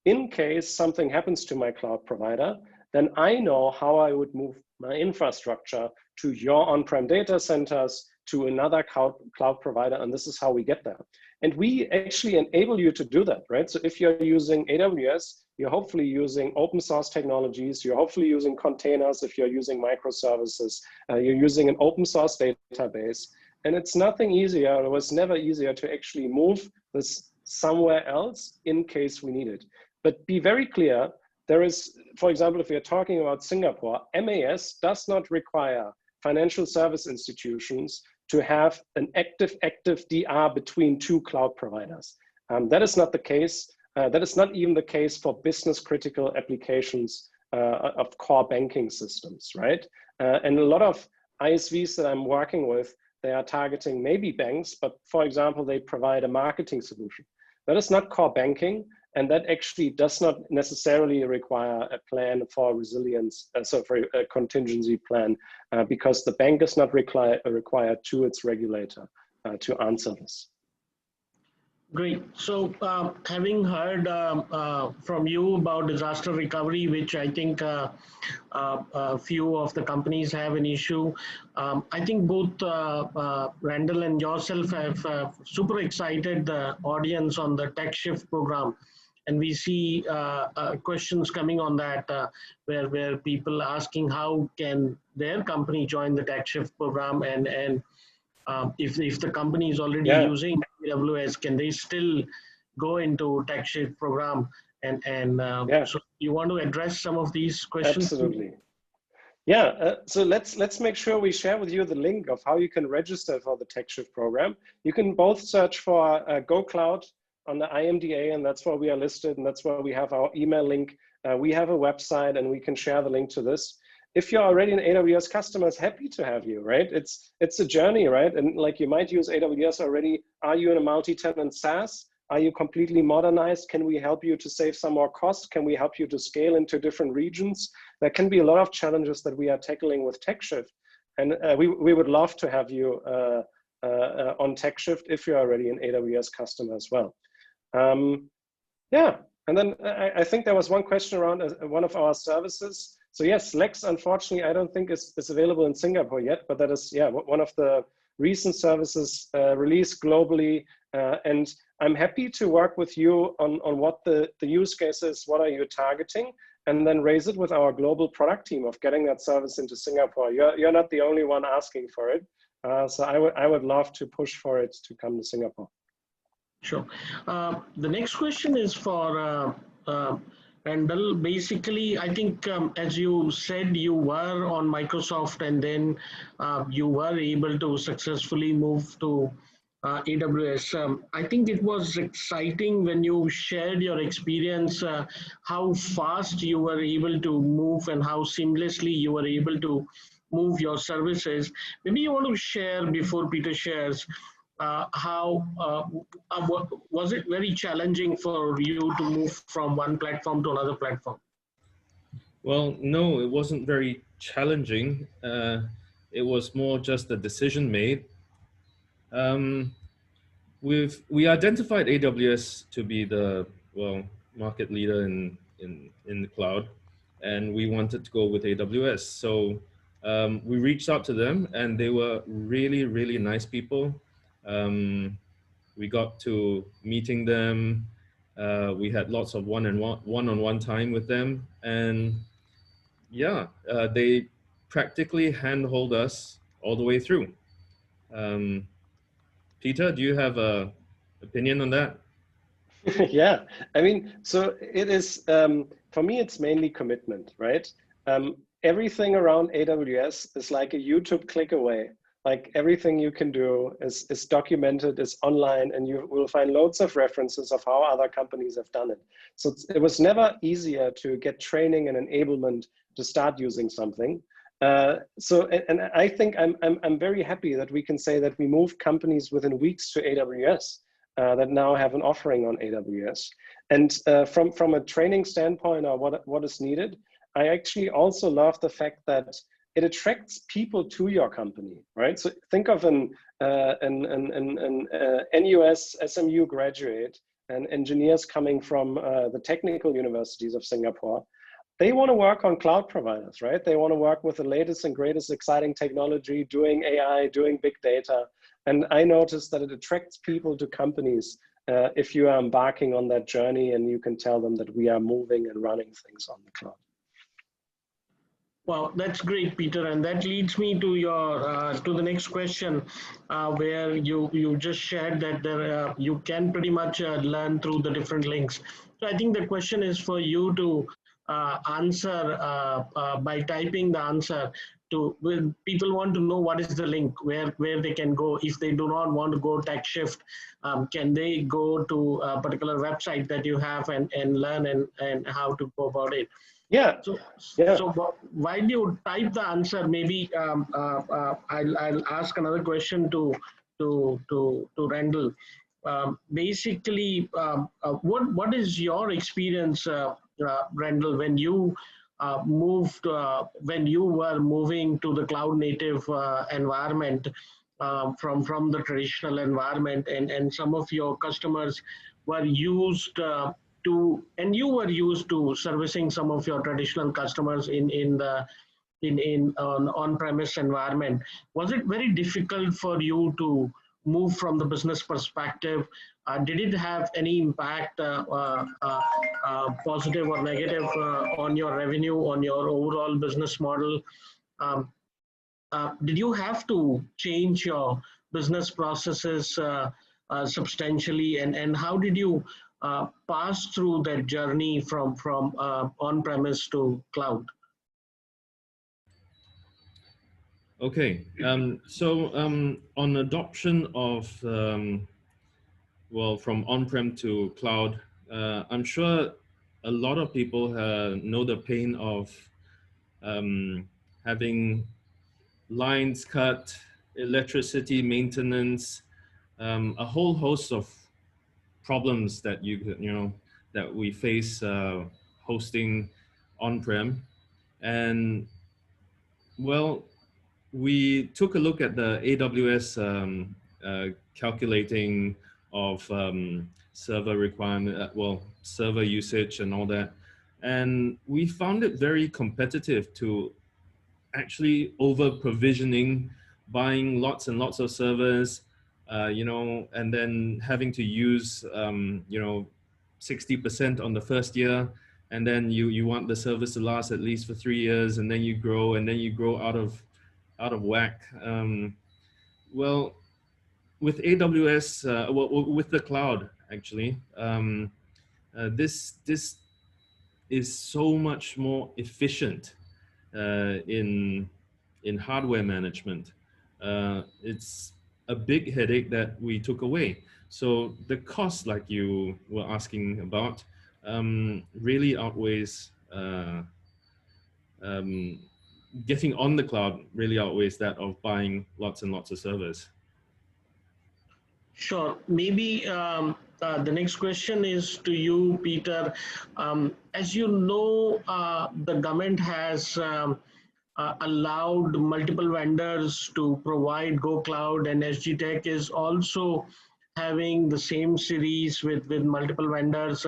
A: In case something happens to my cloud provider, then I know how I would move my infrastructure to your on-prem data centers, to another cloud provider, and this is how we get there. And we actually enable you to do that, right? So if you're using AWS, you're hopefully using open source technologies, you're hopefully using containers, if you're using microservices, you're using an open source database, and it's nothing easier, it was never easier to actually move this somewhere else in case we need it. But be very clear, there is, for example, if we're talking about Singapore, MAS does not require financial service institutions to have an active DR between 2 cloud providers. That is not the case. That is not even the case for business critical applications of core banking systems, right? And a lot of ISVs that I'm working with, they are targeting maybe banks, but for example, they provide a marketing solution. That is not core banking, and that actually does not necessarily require a plan for resilience, so for a contingency plan, because the bank is not required to its regulator to answer this.
D: Great. So having heard from you about disaster recovery, which I think a few of the companies have an issue, I think both Randall and yourself have super excited the audience on the Tech Shift program. And we see questions coming on that where people are asking how can their company join the Tech Shift program, and if the company is already using AWS, can they still go into Tech Shift program? And so you want to address some of these questions?
A: Absolutely. Yeah, so let's make sure we share with you the link of how you can register for the Tech Shift program. You can both search for Go Cloud on the IMDA, and that's where we are listed, and that's where we have our email link. We have a website, and we can share the link to this. If you're already an AWS customer, it's happy to have you, right? It's a journey, right? And like you might use AWS already. Are you in a multi-tenant SaaS? Are you completely modernized? Can we help you to save some more costs? Can we help you to scale into different regions? There can be a lot of challenges that we are tackling with TechShift. And we would love to have you on TechShift if you're already an AWS customer as well. Yeah, and then I think there was one question around one of our services. So yes, Lex, unfortunately, I don't think is available in Singapore yet, but that is, yeah, one of the recent services released globally. And I'm happy to work with you on what the use case is, what are you targeting, and then raise it with our global product team of getting that service into Singapore. You're not the only one asking for it. So I would love to push for it to come to Singapore.
D: Sure. The next question is for Randall. Basically, I think as you said, you were on Microsoft and then you were able to successfully move to AWS. I think it was exciting when you shared your experience, how fast you were able to move and how seamlessly you were able to move your services. Maybe you want to share before Peter shares was it very challenging for you to move from one platform to another platform?
C: Well, no, it wasn't very challenging. It was more just a decision made. We identified AWS to be the market leader in the cloud, and we wanted to go with AWS. So we reached out to them, and they were really, really nice people. We got to meeting them. We had lots of one-on-one time with them, and yeah, they practically handhold us all the way through. Peter, do you have an opinion on that?
A: Yeah, I mean, so it is, for me, it's mainly commitment, right? Everything around AWS is like a YouTube click away. Like everything you can do is documented, is online, and you will find loads of references of how other companies have done it. So it was never easier to get training and enablement to start using something. And I think I'm very happy that we can say that we moved companies within weeks to AWS that now have an offering on AWS. And from a training standpoint, or what is needed, I actually also love the fact that it attracts people to your company, right? So think of an NUS SMU graduate and engineers coming from the technical universities of Singapore. They want to work on cloud providers, right? They want to work with the latest and greatest exciting technology, doing AI, doing big data. And I noticed that it attracts people to companies if you are embarking on that journey and you can tell them that we are moving and running things on the cloud.
D: Well, that's great, Peter, and that leads me to your to the next question, where you just shared that there you can pretty much learn through the different links. So I think the question is for you to answer by typing the answer. When people want to know what is the link, where they can go if they do not want to go TechShift, can they go to a particular website that you have and learn and how to go about it?
A: Yeah.
D: So while you type the answer, maybe I'll ask another question to Randall. Basically, what is your experience, Randall, when you when you were moving to the cloud native environment from the traditional environment, and some of your customers were used and you were used to servicing some of your traditional customers in on-premise environment. Was it very difficult for you to move from the business perspective? Did it have any impact, positive or negative, on your revenue, on your overall business model? Did you have to change your business processes substantially, and how did you pass through that journey from on-premise to cloud?
C: Okay, so on adoption of well, from on-prem to cloud, I'm sure a lot of people know the pain of having lines cut, electricity maintenance, a whole host of problems that that we face hosting on-prem. And well, we took a look at the AWS calculating of server requirement, server usage and all that. And we found it very competitive to actually over provisioning, buying lots and lots of servers, and then having to use, 60% on the first year. And then you want the service to last at least for 3 years, and then you grow out of whack. Well, with AWS, with the cloud, actually, this is so much more efficient in hardware management. It's a big headache that we took away. So the cost, like you were asking about, really outweighs getting on the cloud really outweighs that of buying lots and lots of servers.
D: Sure. Maybe the next question is to you, Peter. As you know, the government has allowed multiple vendors to provide Go Cloud, and SG Tech is also having the same series with multiple vendors.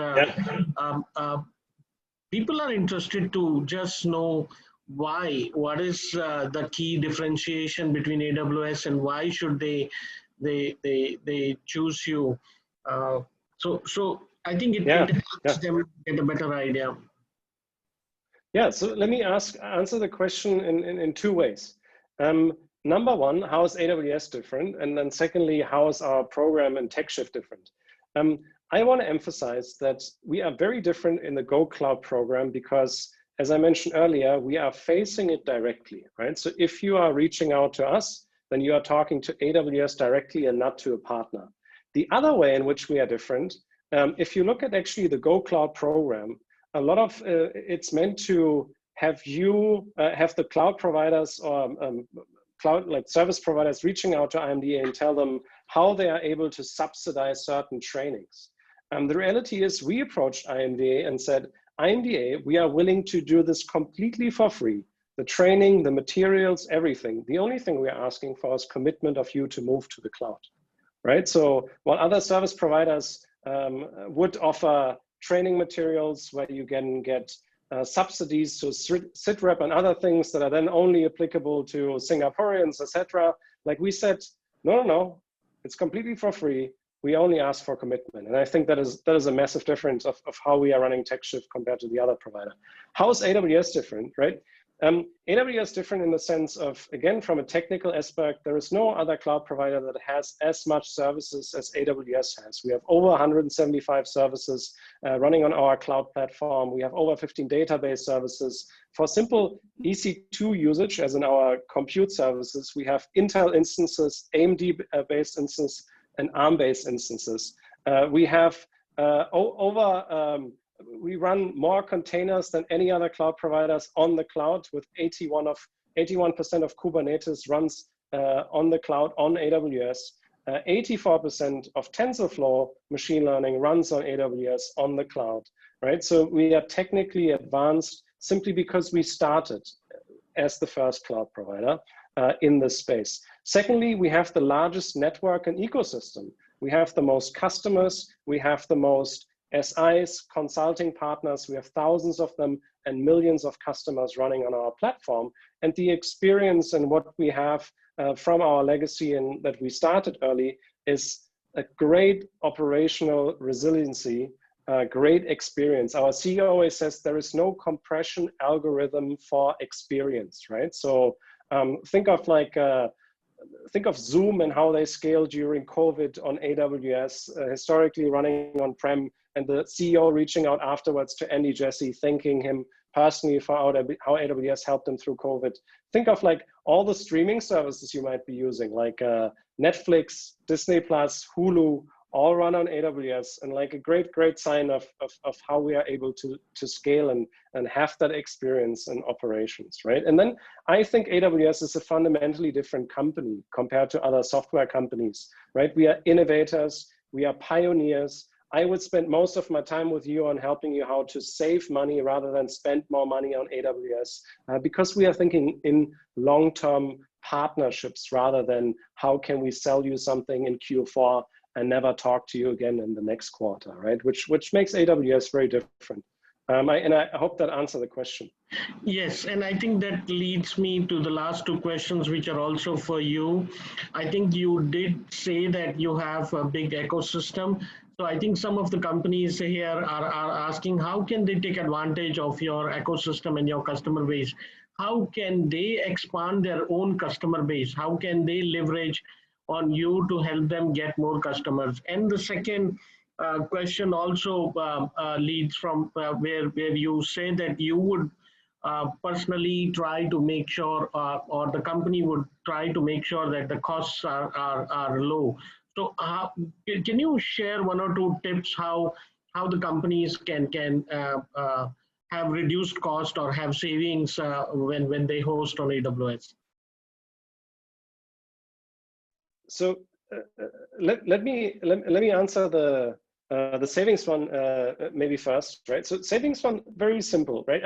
D: People are interested to just know what is the key differentiation between AWS and why should they choose you. So I think it helps them get a better idea.
A: Yeah, so let me answer the question in two ways. Number one, how is AWS different? And then secondly, how is our program and TechShift different? I want to emphasize that we are very different in the Go Cloud program because, as I mentioned earlier, we are facing it directly, right? So if you are reaching out to us, then you are talking to AWS directly and not to a partner. The other way in which we are different, if you look at actually the Go Cloud program, a lot of it's meant to have have the cloud providers or cloud like service providers reaching out to IMDA and tell them how they are able to subsidize certain trainings. The reality is we approached IMDA and said, IMDA, we are willing to do this completely for free. The training, the materials, everything. The only thing we are asking for is commitment of you to move to the cloud, right? So while other service providers would offer training materials where you can get subsidies to SITREP and other things that are then only applicable to Singaporeans, etc. Like we said, no, it's completely for free. We only ask for commitment. And I think that is a massive difference of how we are running TechShift compared to the other provider. How is AWS different, right? AWS is different in the sense of, again, from a technical aspect, there is no other cloud provider that has as much services as AWS has. We have over 175 services running on our cloud platform. We have over 15 database services. For simple EC2 usage, as in our compute services, we have Intel instances, AMD-based instances, and ARM-based instances. We have we run more containers than any other cloud providers on the cloud, with 81% of Kubernetes runs on the cloud on AWS. 84% of TensorFlow machine learning runs on AWS on the cloud, right? So we are technically advanced simply because we started as the first cloud provider in this space. Secondly, we have the largest network and ecosystem. We have the most customers, we have the most SIs, consulting partners, we have thousands of them and millions of customers running on our platform. And the experience and what we have from our legacy and that we started early is a great operational resiliency, great experience. Our CEO always says there is no compression algorithm for experience, right? So think of Zoom and how they scaled during COVID on AWS, historically running on-prem, and the CEO reaching out afterwards to Andy Jassy, thanking him personally for how AWS helped him through COVID. Think of like all the streaming services you might be using, like Netflix, Disney+, Hulu, all run on AWS, and like a great sign of how we are able to scale and have that experience in operations, right? And then I think AWS is a fundamentally different company compared to other software companies, right? We are innovators, we are pioneers. I would spend most of my time with you on helping you how to save money rather than spend more money on AWS, because we are thinking in long-term partnerships rather than how can we sell you something in Q4 and never talk to you again in the next quarter, right? Which makes AWS very different. I hope that answered the question.
D: Yes, and I think that leads me to the last two questions, which are also for you. I think you did say that you have a big ecosystem. So I think some of the companies here are asking, how can they take advantage of your ecosystem and your customer base? How can they expand their own customer base? How can they leverage on you to help them get more customers? And the second question also leads from where you say that you would personally try to make sure, or the company would try to make sure that the costs are low. So can you share one or two tips how the companies can have reduced cost or have savings when they host on AWS?
A: So let me answer the savings one maybe first, right? So savings one, very simple, right?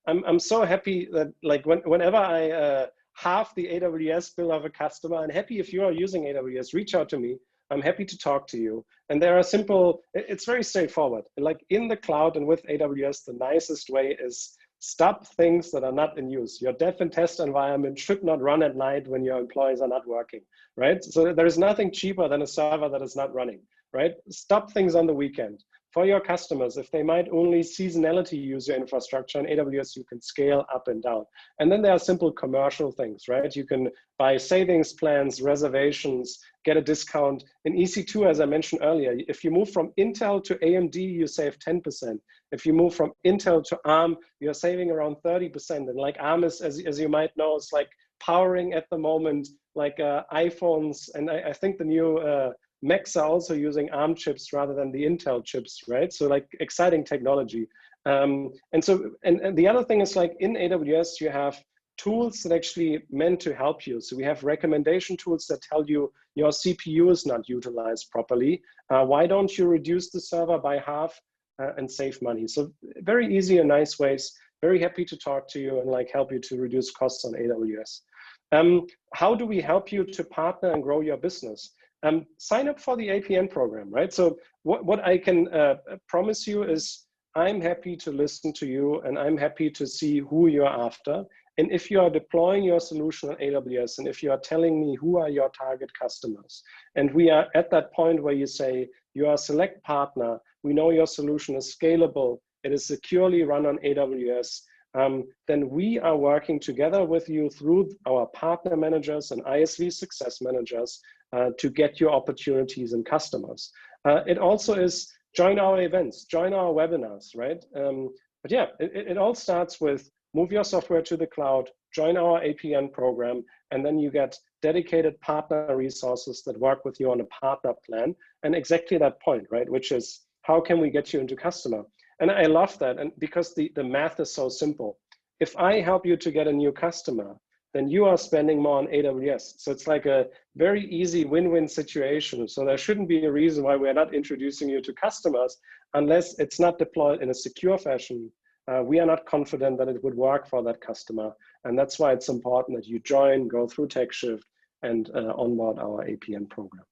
A: I'm so happy that like whenever I halve the AWS bill of a customer, and happy if you are using AWS, reach out to me. I'm happy to talk to you. And there are simple, it's very straightforward. Like in the cloud and with AWS, the nicest way is stop things that are not in use. Your dev and test environment should not run at night when your employees are not working, right? So there is nothing cheaper than a server that is not running, right? Stop things on the weekend. For your customers, if they might only seasonality use your infrastructure in AWS, you can scale up and down. And then there are simple commercial things, right? You can buy savings plans, reservations, get a discount. In EC2, as I mentioned earlier, if you move from Intel to AMD, you save 10%. If you move from Intel to ARM, you're saving around 30%. And like ARM is, as you might know, it's like powering at the moment, like iPhones. And I think the new Macs are also using ARM chips rather than the Intel chips, right? So like exciting technology. And the other thing is like in AWS, you have tools that actually meant to help you. So we have recommendation tools that tell you your CPU is not utilized properly. Why don't you reduce the server by half and save money? So very easy and nice ways. Very happy to talk to you and like help you to reduce costs on AWS. How do we help you to partner and grow your business? Sign up for the APN program, right? So what I can promise you is I'm happy to listen to you and I'm happy to see who you're after. And if you are deploying your solution on AWS and if you are telling me who are your target customers, and we are at that point where you say you are a select partner, we know your solution is scalable, it is securely run on AWS, then we are working together with you through our partner managers and ISV success managers to get your opportunities and customers. It also is join our events, join our webinars, right? But yeah, it all starts with move your software to the cloud, join our APN program, and then you get dedicated partner resources that work with you on a partner plan. And exactly that point, right? Which is how can we get you into customer? And I love that, and because the math is so simple. If I help you to get a new customer, then you are spending more on AWS. So it's like a very easy win-win situation. So there shouldn't be a reason why we're not introducing you to customers unless it's not deployed in a secure fashion. We are not confident that it would work for that customer. And that's why it's important that you join, go through TechShift, and onboard our APN program.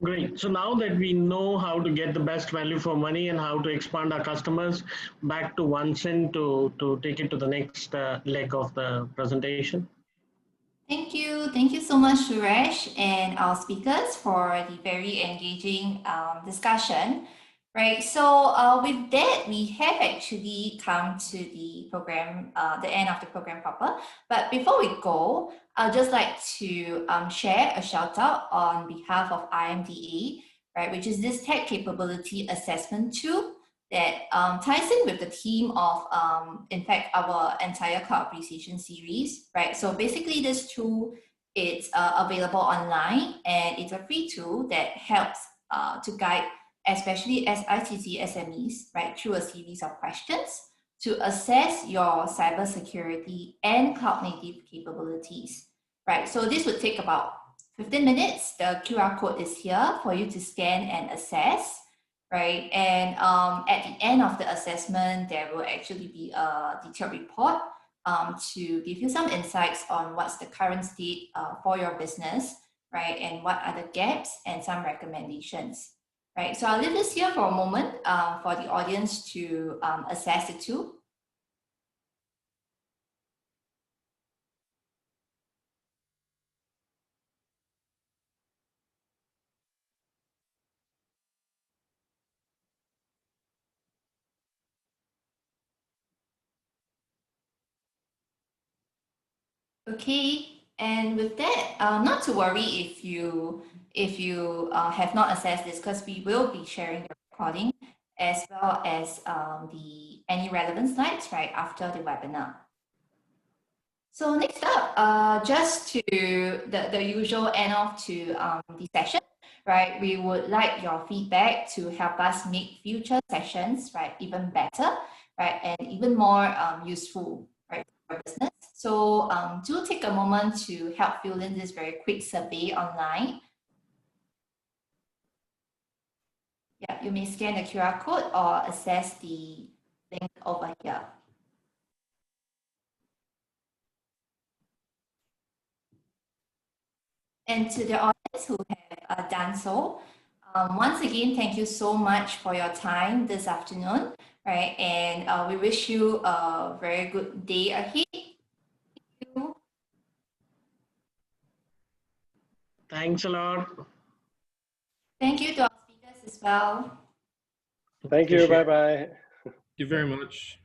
D: Great. So now that we know how to get the best value for money and how to expand our customers, back to Wansin to take it to the next leg of the presentation.
B: Thank you. Thank you so much, Suresh, and our speakers for the very engaging discussion. Right. So with that, we have actually come to the program, the end of the program proper. But before we go, I'd just like to share a shout out on behalf of IMDA, right, which is this tech capability assessment tool that ties in with the theme of, in fact, our entire cloud appreciation series, right? So basically this tool, it's available online and it's a free tool that helps to guide, especially ICT SMEs, right, through a series of questions to assess your cybersecurity and cloud-native capabilities, right? So this would take about 15 minutes. The QR code is here for you to scan and assess, right? And at the end of the assessment, there will actually be a detailed report to give you some insights on what's the current state for your business, right? And what are the gaps and some recommendations. Right, so I'll leave this here for a moment for the audience to assess the tool. Okay, and with that, not to worry if you have not assessed this, because we will be sharing the recording as well as any relevant slides right after the webinar. So next up, just to the usual end off to the session, right? We would like your feedback to help us make future sessions, right, even better, right, and even more useful, right, for your business. So do take a moment to help fill in this very quick survey online. Yeah, you may scan the QR code or access the link over here. And to the audience who have done so, once again, thank you so much for your time this afternoon, right? And we wish you a very good day ahead. Thank you.
D: Thanks a lot.
B: Thank you to our speakers as well.
A: Thank you. Bye-bye.
C: Thank you very much.